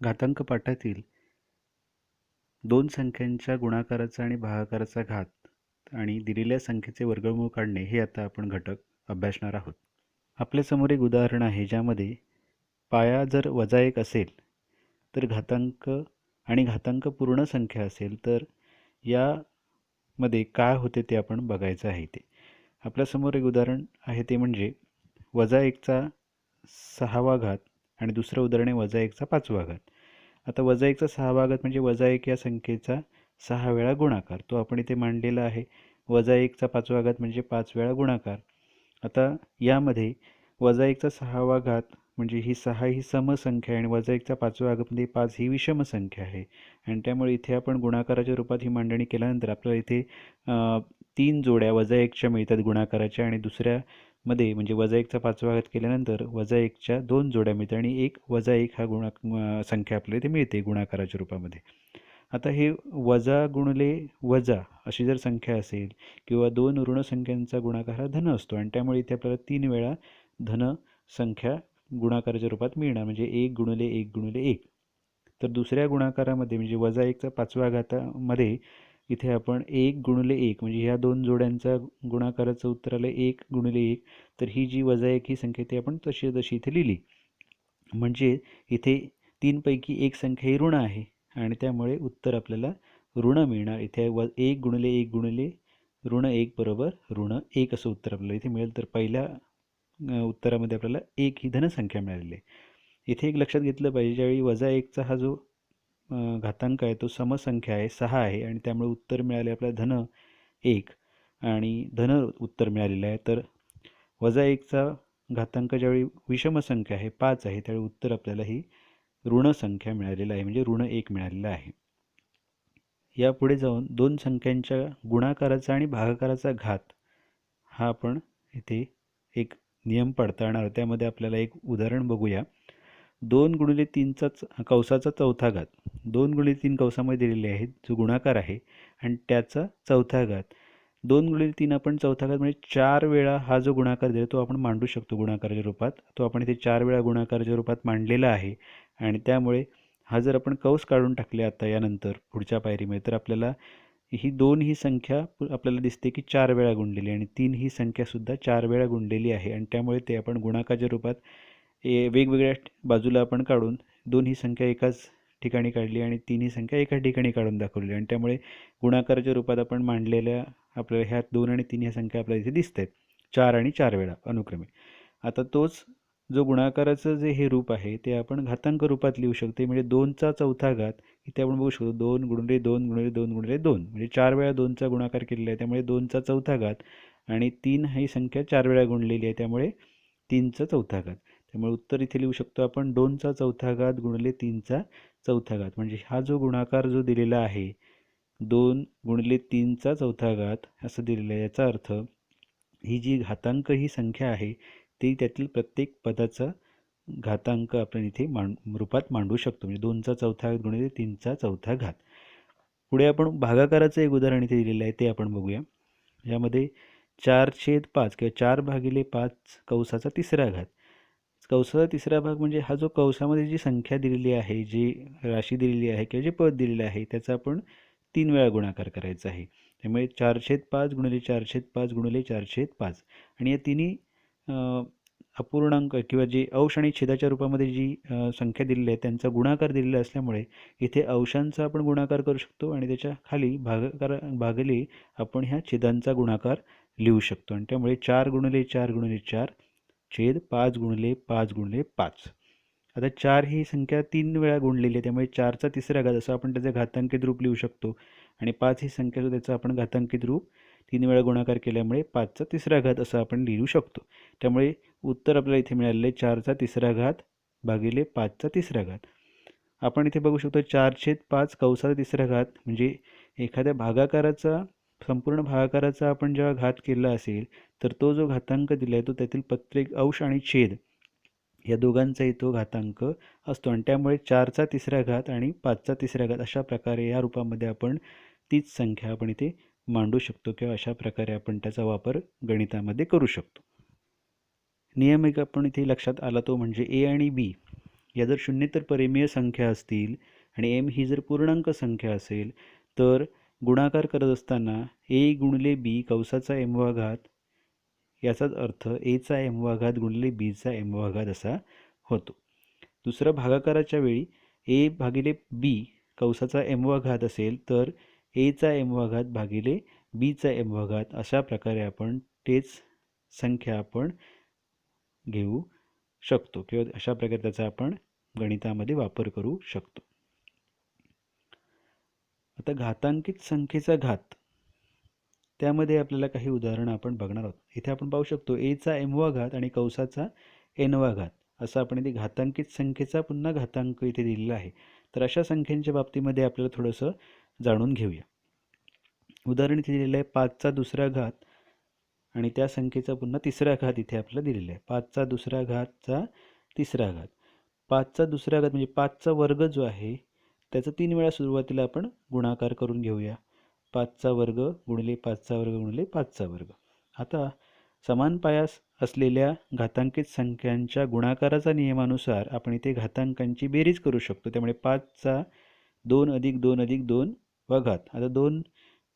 घातांक पाठातील दोन संख्यांच्या गुणाकाराचा आणि भागाकाराचा घात आणि दिलेल्या संख्येचे वर्गमूळ काढणे हे आता आपण घटक अभ्यासणार आहोत. आपल्यासमोर एक उदाहरण आहे ज्यामध्ये पाया जर -1 असेल तर घातांक आणि घातांक पूर्ण संख्या असेल तर यामध्ये काय होते ते आपण बघायचं आहे. ते आपल्यासमोर एक उदाहरण आहे ते म्हणजे -1चा 6वा घात आणि दुसरं उदाहरण आहे -1चा 5वा घात. आता -1चा 6वा घात म्हणजे -1 या संख्येचा 6 वेळा गुणाकार, तो आपण इथे मांडलेला आहे. -1चा 5वा घात म्हणजे 5 वेळा गुणाकार. आता यामध्ये -1चा 6वा घात म्हणजे ही 6 ही समसंख्या आहे आणि -1चा 5वा घात म्हणजे 5 ही विषम संख्या आहे आणि त्यामुळे इथे आपण गुणाकाराच्या रूपात ही मांडणी केल्यानंतर आपल्याला इथे 3 जोड्या -1च्या मिळतात गुणाकाराच्या आणि दुसऱ्यामध्ये म्हणजे -1चा 5वा घात केल्यानंतर -1च्या 2 जोड्या मिळतात आणि एक -1 हा संख्या आपल्याला इथे मिळते गुणाकाराच्या रूपामध्ये. आता हे वजा गुणिले वजा अशी जर संख्या असेल किंवा 2 ऋण संख्यांचा गुणाकार हा धन असतो आणि त्यामुळे इथे आपल्याला 3 वेळा धन संख्या गुणाकाराच्या रूपात मिळणार म्हणजे 1 गुणिले 1 गुणिले 1. तर दुसऱ्या गुणाकारामध्ये म्हणजे -1चा 5व्या घातामध्ये इथे आपण 1 गुणिले 1 म्हणजे ह्या दोन जोड्यांचा गुणाकाराचं उत्तर आलं 1 गुणिले 1. तर ही जी -1 ही संख्या ती आपण तशी इथे लिहिली. म्हणजे इथे 3 पैकी एक संख्या ही ऋण आहे आणि त्यामुळे उत्तर आपल्याला ऋण मिळणार. इथे 1 गुणिले 1 गुणिले ऋण 1 बरोबर ऋण 1 असं उत्तर आपल्याला इथे मिळेल. तर पहिल्या उत्तरामध्ये आपल्याला 1 ही धनसंख्या मिळालेली आहे. इथे एक लक्षात घेतलं पाहिजे ज्यावेळी -1चा हा जो घातांक आहे तो समसंख्या आहे 6 आहे आणि त्यामुळे उत्तर मिळाले आपल्याला धन 1 आणि धन उत्तर मिळालेलं आहे. तर -1चा घातांक ज्यावेळी विषम संख्या आहे 5 आहे त्यावेळी उत्तर आपल्याला ही ऋण संख्या मिळालेलं आहे म्हणजे ऋण 1 मिळालेलं आहे. यापुढे जाऊन दोन संख्यांच्या गुणाकाराचा आणि भागाकाराचा घात हा आपण इथे एक नियम पडताळणार आहोत. त्यामध्ये आपल्याला एक उदाहरण बघूया. 2 गुणिले 3चा कौसाचा चौथा घात 2 गुणिले 3 कौसामध्ये दिलेले आहेत जो गुणाकार आहे आणि त्याचा चौथा घात 2 गुणिले 3 आपण चौथा घात म्हणजे 4 वेळा हा जो गुणाकार दिला तो आपण मांडू शकतो गुणाकाराच्या रूपात. तो आपण इथे 4 वेळा गुणाकाराच्या रूपात मांडलेला आहे आणि त्यामुळे हा जर आपण कौस काढून टाकले आता यानंतर पुढच्या पायरीमध्ये तर आपल्याला ही 2 ही संख्या आपल्याला दिसते की 4 वेळा गुणलेली आणि 3 ही संख्यासुद्धा 4 वेळा गुणलेली आहे आणि त्यामुळे ते आपण गुणाकाराच्या रूपात वेगवेगळ्या बाजूला आपण काढून 2 ही संख्या एकाच ठिकाणी काढली आणि 3 ही संख्या एका ठिकाणी काढून दाखवली आणि त्यामुळे गुणाकाराच्या रूपात आपण मांडलेल्या आपल्याला ह्या 2 आणि 3 ह्या संख्या आपल्याला इथे दिसत आहेत 4 आणि 4 वेळा अनुक्रमे. आता तोच जो गुणाकाराचं जे हे रूप आहे ते आपण घातांक रूपात लिहू शकतो म्हणजे 2चा चौथा घात इथे आपण बघू शकतो 2 गुणिले 2 गुणिले 2 गुणिले 2 म्हणजे 4 वेळा 2चा गुणाकार केलेला आहे त्यामुळे 2चा चौथा घात आणि 3 ही संख्या 4 वेळा गुणलेली आहे त्यामुळे 3चा चौथा घात. त्यामुळे उत्तर इथे लिहू शकतो आपण 2चा चौथा घात गुणिले 3चा चौथा घात म्हणजे हा जो गुणाकार जो दिलेला आहे 2 गुणिले 3चा चौथा घात असं दिलेलं आहे. याचा अर्थ ही जी घातांक ही संख्या आहे ती त्यातील प्रत्येक पदाचा घातांक आपण इथे रूपात मांडू शकतो म्हणजे 2चा चौथा घात गुणिले 3चा चौथा घात. पुढे आपण भागाकाराचं एक उदाहरण इथे दिलेलं आहे ते आपण बघूया. यामध्ये 4/5 किंवा 4/5 कौसाचा तिसरा घात. कौसाचा तिसरा भाग म्हणजे हा जो कौसामध्ये जी संख्या दिलेली आहे जी राशी दिलेली आहे किंवा जे पद दिलेले आहे त्याचा आपण 3 वेळा गुणाकार करायचा आहे. त्यामुळे 4/5 गुणिले 4/5 गुणिले 4/5 आणि या तिन्ही अपूर्णांक किंवा जे अंश आणि छेदाच्या रूपामध्ये जी संख्या दिलेली आहे त्यांचा गुणाकार दिलेला असल्यामुळे इथे अंशांचा आपण गुणाकार करू शकतो आणि त्याच्या खाली भागले आपण ह्या छेदांचा गुणाकार लिहू शकतो आणि त्यामुळे 4 गुणिले 4 गुणिले 4 छेद 5 गुणिले 5 गुणिले 5. आता 4 ही संख्या 3 वेळा गुणलेली आहे त्यामुळे 4चा तिसरा घात असं आपण त्याचं घातांकित रूप लिहू शकतो आणि 5 ही संख्या त्याचं आपण घातांकित रूप 3 वेळा गुणाकार केल्यामुळे 5चा तिसरा घात असं आपण लिहू शकतो. त्यामुळे उत्तर आपल्याला इथे मिळालेलं आहे 4चा तिसरा घात भागिले 5चा तिसरा घात. आपण इथे बघू शकतो 4/5 कौसाचा तिसरा घात म्हणजे एखाद्या भागाकाराचा संपूर्ण भागाकाराचा आपण जेव्हा घात केला असेल तर तो जो घातांक दिला आहे तो त्यातील प्रत्येक अंश आणि छेद या दोघांचाही तो घातांक असतो आणि त्यामुळे 4चा तिसरा घात आणि 5चा तिसरा घात अशा प्रकारे या रूपामध्ये आपण तीच संख्या आपण इथे मांडू शकतो किंवा अशा प्रकारे आपण त्याचा वापर गणितामध्ये करू शकतो. नियम एक आपण इथे लक्षात आला तो म्हणजे ए आणि बी या जर शून्येतर परिमेय संख्या असतील आणि m ही जर पूर्णांक संख्या असेल तर गुणाकार करत असताना a गुणिले b कंसाचा m वा घात याचाच अर्थ a चा m वा घात गुणिले b चा m वा घात असा होतो. दुसरा भागाकाराच्या वेळी a भागिले b कंसाचा m वा घात असेल तर a चा m वा घात भागिले b चा m वा घात अशा प्रकारे आपण तेच संख्या आपण घेऊ शकतो किंवा अशा प्रकारे त्याचा आपण गणितामध्ये वापर करू शकतो. आता घातांकित संख्येचा घात त्यामध्ये आपल्याला काही उदाहरणं आपण बघणार आहोत. इथे आपण पाहू शकतो a चा m वा घात आणि कंसाचा n वा घात असं आपण इथे घातांकित संख्येचा पुन्हा घातांक इथे दिलेला आहे. तर अशा संख्यांच्या बाबतीमध्ये आपल्याला थोडंसं जाणून घेऊया. उदाहरण इथे दिलेलं आहे 5चा दुसरा घात आणि त्या संख्येचा पुन्हा तिसरा घात इथे आपल्याला दिलेला आहे. 5चा दुसरा घातचा तिसरा घात. 5चा दुसरा घात म्हणजे 5चा वर्ग जो आहे त्याचा 3 वेळा सुरुवातीला आपण गुणाकार करून घेऊया. 5चा वर्ग गुणिले 5चा वर्ग गुणिले 5चा वर्ग. आता समान पायास असलेल्या घातांकित संख्यांच्या गुणाकाराच्या नियमानुसार आपण इथे घातांकांची बेरीज करू शकतो. त्यामुळे 5चा 2 अधिक 2 अधिक 2 वा घात. आता 2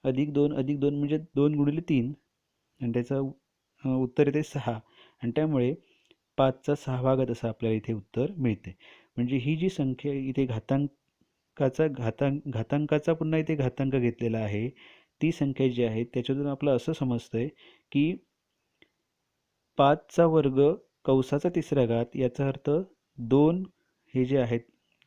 अधिक 2 अधिक 2 म्हणजे 2 गुणिले 3 आणि त्याचं उत्तर येते 6 आणि त्यामुळे 5चा 6वा घात असं आपल्याला इथे उत्तर मिळते. म्हणजे ही जी संख्या इथे घातांकाचा पुन्हा इथे घातांक घेतलेला आहे ती संख्या जी आहे त्याच्यातून आपलं असं समजतंय की 5चा वर्ग कंसाचा तिसरा घात याचा अर्थ 2 हे जे आहेत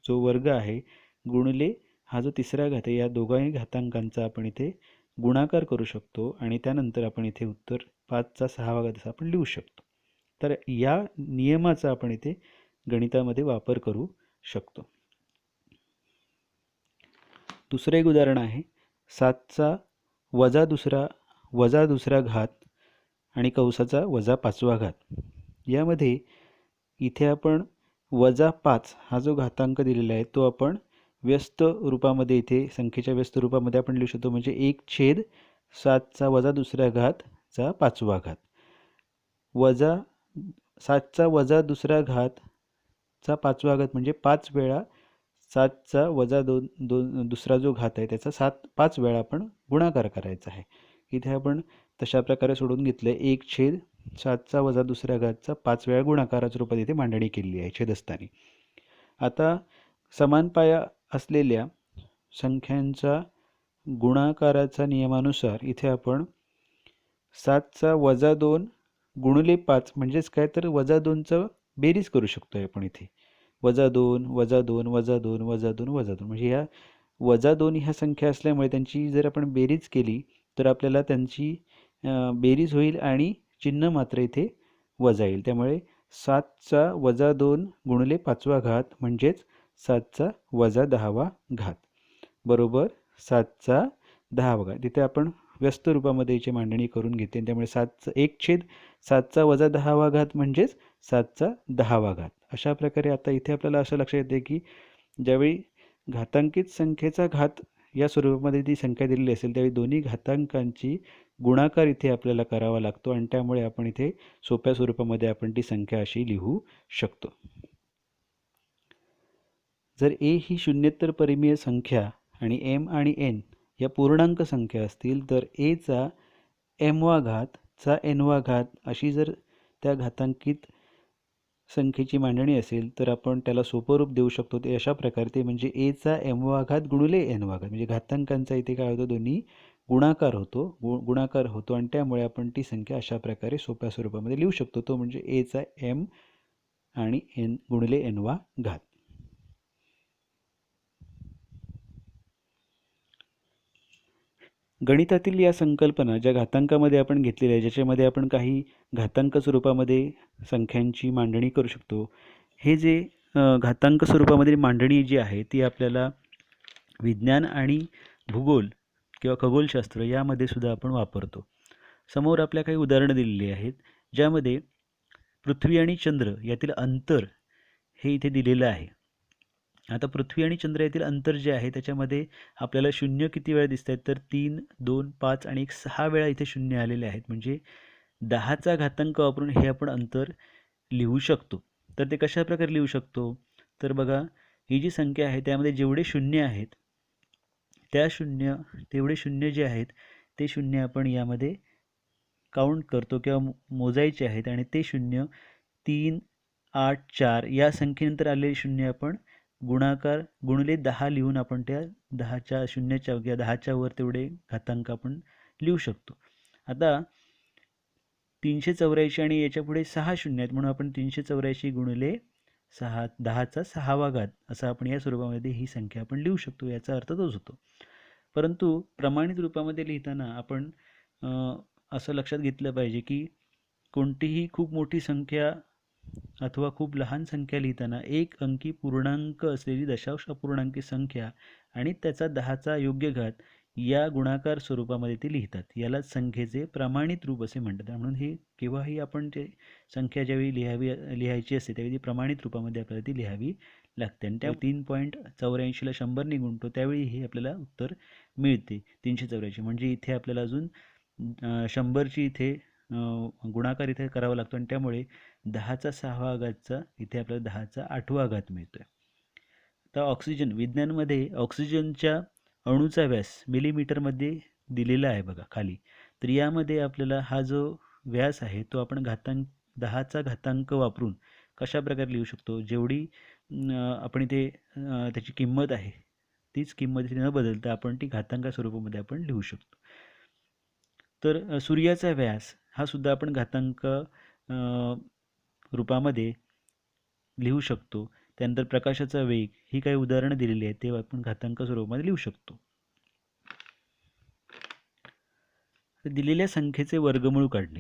जो वर्ग आहे गुणिले हा जो तिसरा घात आहे या दोघांही घातांकांचा आपण इथे गुणाकार करू शकतो आणि त्यानंतर आपण इथे उत्तर 5चा 6वा घात असं आपण लिहू शकतो. तर या नियमाचा आपण इथे गणितामध्ये वापर करू शकतो. दुसरं एक उदाहरण आहे 7चा वजा दुसरा घात आणि कंसाचा वजा 5वा घात. यामध्ये इथे आपण वजा 5 हा जो घातांक दिलेला आहे तो आपण व्यस्त रूपामध्ये इथे संख्येच्या व्यस्त रूपामध्ये आपण लिहू शकतो. म्हणजे 1/7चा वजा दुसरा घातचा 5वा घात वजा 7चा वजा दुसरा घातचा 5वा घात म्हणजे 5 वेळा 7चा वजा दुसरा जो घात आहे त्याचा 5 वेळा आपण गुणाकार करायचा आहे. इथे आपण तशा प्रकारे सोडून घेतलं आहे. 1/7चा वजा दुसऱ्या घातचा 5 वेळा गुणाकाराच्या रूपात इथे मांडणी केलेली आहे छेदस्थानी. आता समान पाया असलेल्या संख्यांचा गुणाकाराच्या नियमानुसार इथे आपण 7चा वजा 2 गुणिले 5 म्हणजेच काय तर वजा 2चा बेरीज करू शकतो आपण इथे. वजा 2 वजा 2 वजा 2 वजा 2 वजा 2 म्हणजे ह्या वजा 2 ह्या संख्या असल्यामुळे त्यांची जर आपण बेरीज केली तर आपल्याला त्यांची बेरीज होईल आणि चिन्ह मात्र इथे वजा येईल. त्यामुळे 7चा वजा 2 गुणिले 5वा घात म्हणजेच 7चा वजा 10वा घात बरोबर 7चा 10वा घात. तिथे आपण व्यस्त रूपामध्ये याची मांडणी करून घेते. त्यामुळे 1/7चा वजा 10वा घात म्हणजेच 7चा 10वा घात. अशा प्रकारे आता इथे आपल्याला असं लक्षात येते की ज्यावेळी घातांकित संख्येचा घात या स्वरूपामध्ये ती संख्या दिलेली असेल त्यावेळी दोन्ही घातांकांची गुणाकार इथे आपल्याला करावा लागतो आणि त्यामुळे आपण इथे सोप्या स्वरूपामध्ये आपण ती संख्या अशी लिहू शकतो. जर a ही शून्येतर परिमेय संख्या आणि m आणि n या पूर्णांक संख्या असतील तर a चा m वा घात चा n वा घात अशी जर त्या घातांकित संख्येची मांडणी असेल तर आपण त्याला सोपं रूप देऊ शकतो. ते अशा प्रकारे ते म्हणजे a चा m वा घात गुणिले n वा घात म्हणजे घातांकांचा इथे काय होतं दोन्ही गुणाकार होतो आणि त्यामुळे आपण ती संख्या अशा प्रकारे सोप्या स्वरूपामध्ये लिहू शकतो. तो म्हणजे a चा m आणि n गुणिले n वा घात. गणितातील या संकल्पना ज्या घातांकामध्ये आपण घेतलेल्या आहे ज्याच्यामध्ये आपण काही घातांक स्वरूपामध्ये संख्यांची मांडणी करू शकतो. हे जे घातांक स्वरूपामध्ये मांडणी जी आहे ती आपल्याला विज्ञान आणि भूगोल किंवा खगोलशास्त्र यामध्ये सुद्धा आपण वापरतो. समोर आपल्या काही उदाहरणं दिलेली आहेत ज्यामध्ये पृथ्वी आणि चंद्र यातील अंतर हे इथे दिलेलं आहे. आता पृथ्वी आणि चंद्र यातील अंतर जे आहे त्याच्यामध्ये आपल्याला शून्य किती वेळा दिसत आहेत तर 3, 2, 5 आणि 6 वेळा इथे शून्य आलेले आहेत. म्हणजे 10चा घातांक वापरून हे आपण अंतर लिहू शकतो. तर ते कशा प्रकारे लिहू शकतो तर बघा, ही जी संख्या आहे त्यामध्ये जेवढे शून्य आहेत तेवढे शून्य जे आहेत ते शून्य आपण यामध्ये काउंट करतो किंवा मोजायचे आहेत, आणि ते शून्य 3, 8, 4 या संख्येनंतर आलेले शून्य आपण गुणिले 10 लिहून आपण त्या 10च्या शून्याच्या किंवा 10च्या वर तेवढे घातांक आपण लिहू शकतो. आता 384 आणि याच्या पुढे 6 शून्य आहेत, म्हणून आपण 384 गुणिले 6 10चा 6वा घात असं आपण या स्वरूपामध्ये ही संख्या आपण लिहू शकतो. याचा अर्थ तोच होतो. परंतु प्रमाणित रूपामध्ये लिहिताना आपण असं लक्षात घेतलं पाहिजे की कोणतीही खूप मोठी संख्या अथवा खूप लहान संख्या लिहिताना एक अंकी पूर्णांक असलेली दशांश अपूर्णांकी संख्या आणि त्याचा 10चा योग्य घात या गुणाकार स्वरूपामध्ये ते लिहितात. यालाच संख्येचे प्रमाणित रूप असे म्हणतात. म्हणून हे केव्हाही आपण ते संख्या ज्यावेळी लिहायची असते त्यावेळी ती प्रमाणित रूपामध्ये आपल्याला ती लिहावी लागते. आणि त्या 3.84ला 100ने गुणतो त्यावेळी हे आपल्याला उत्तर मिळते 384. म्हणजे इथे आपल्याला अजून 100ची इथे गुणाकार इथे करावा लागतो, आणि त्यामुळे 10चा 6वा घातचा इथे आपल्याला 10चा 8वा घात मिळतोय. आता ऑक्सिजन विज्ञानमध्ये ऑक्सिजनच्या अणूचा व्यास मिलीमीटरमध्ये दिलेला आहे बघा खाली. तर यामध्ये आपल्याला हा जो व्यास आहे तो आपण 10चा घातांक वापरून कशा प्रकारे लिहू शकतो. जेवढी आपण इथे त्याची किंमत आहे तीच किंमत न बदलता आपण ती घातांक स्वरूपामध्ये आपण लिहू शकतो. तर सूर्याचा व्यास हा सुद्धा आपण घातांक रूपामध्ये लिहू शकतो. त्यानंतर प्रकाशाचा वेग ही काही उदाहरणं दिलेली आहेत ते आपण घातांक स्वरूपामध्ये लिहू शकतो. दिलेल्या संख्येचे वर्गमूळ काढणे.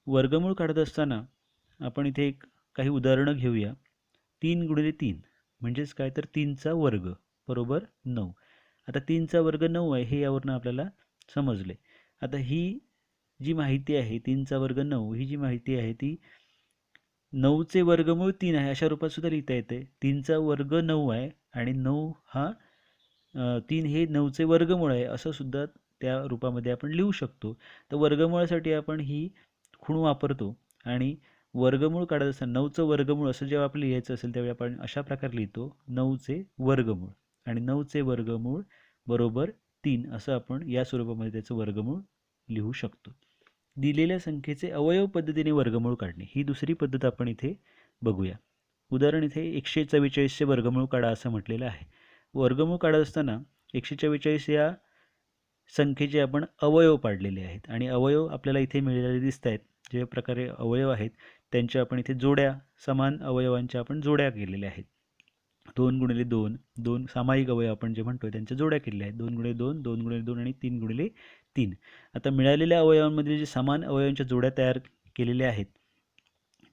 वर्गमूळ काढत असताना आपण इथे काही उदाहरणं घेऊया. 3 गुणिले 3 म्हणजेच काय, तर 3चा वर्ग बरोबर 9. आता 3चा वर्ग 9 आहे हे यावरून आपल्याला समजले. आता ही जी माहिती आहे 3चा वर्ग 9 ही जी माहिती आहे ती 9चे वर्गमूळ 3 आहे अशा रूपात सुद्धा लिहिता येते. 3चा वर्ग 9 आहे आणि 9 हा 3 हे 9चे वर्गमूळ आहे असं सुद्धा त्या रूपामध्ये आपण लिहू शकतो. तर वर्गमूळासाठी आपण ही खूण वापरतो आणि वर्गमूळ काढत असताना 9चं वर्गमूळ असं जेव्हा आपल्याला लिहायचं असेल त्यावेळी आपण अशा प्रकारे लिहितो 9चे वर्गमूळ, आणि 9चे वर्गमूळ बरोबर 3 असं आपण या स्वरूपामध्ये त्याचं वर्गमूळ लिहू शकतो. दिलेल्या संख्येचे अवयव पद्धतीने वर्गमूळ काढणे ही दुसरी पद्धत आपण इथे बघूया. उदाहरण इथे 144चे वर्गमूळ काढा असं म्हटलेलं आहे. वर्गमूळ काढत असताना 144 या संख्येचे आपण अवयव पाडलेले आहेत आणि अवयव आपल्याला इथे मिळालेले दिसत आहेत. जे प्रकारे अवयव आहेत त्यांच्या आपण इथे जोड्या, समान अवयवांच्या आपण जोड्या केलेल्या आहेत. 2 गुणिले 2 2 सामायिक अवयव आपण जे म्हणतोय त्यांच्या जोड्या केलेल्या आहेत. 2 गुणिले 2 2 गुणिले 2 आणि 3 गुणिले 3. आता मिळालेल्या अवयवांमध्ये जे समान अवयवांच्या जोड्या तयार केलेल्या आहेत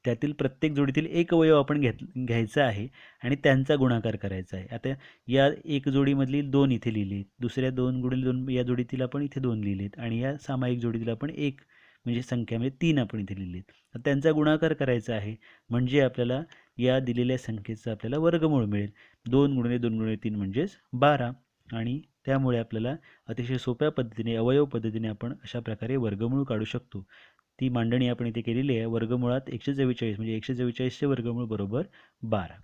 त्यातील प्रत्येक जोडीतील एक अवयव आपण घ्यायचा आहे आणि त्यांचा गुणाकार करायचा आहे. आता या एक जोडीमधली 2 इथे लिहिली, दुसऱ्या 2 गुणिले 2 या जोडीतील आपण इथे 2 लिहिलेत आणि या सामायिक जोडीतील आपण 1 म्हणजे संख्यामध्ये 3 आपण इथे लिहिलेत. त्यांचा गुणाकार करायचा आहे म्हणजे आपल्याला या दिलेल्या संख्येचा आपल्याला वर्गमूळ मिळेल. 2 गुणिले 2 गुणिले 3 म्हणजेच 12 आणि त्यामुळे आपल्याला अतिशय सोप्या पद्धतीने अवयव पद्धतीने आपण अशा प्रकारे वर्गमूळ काढू शकतो. ती मांडणी आपण इथे केलेली आहे. वर्गमुळात 144 म्हणजे 144चे वर्गमूळ बरोबर 12.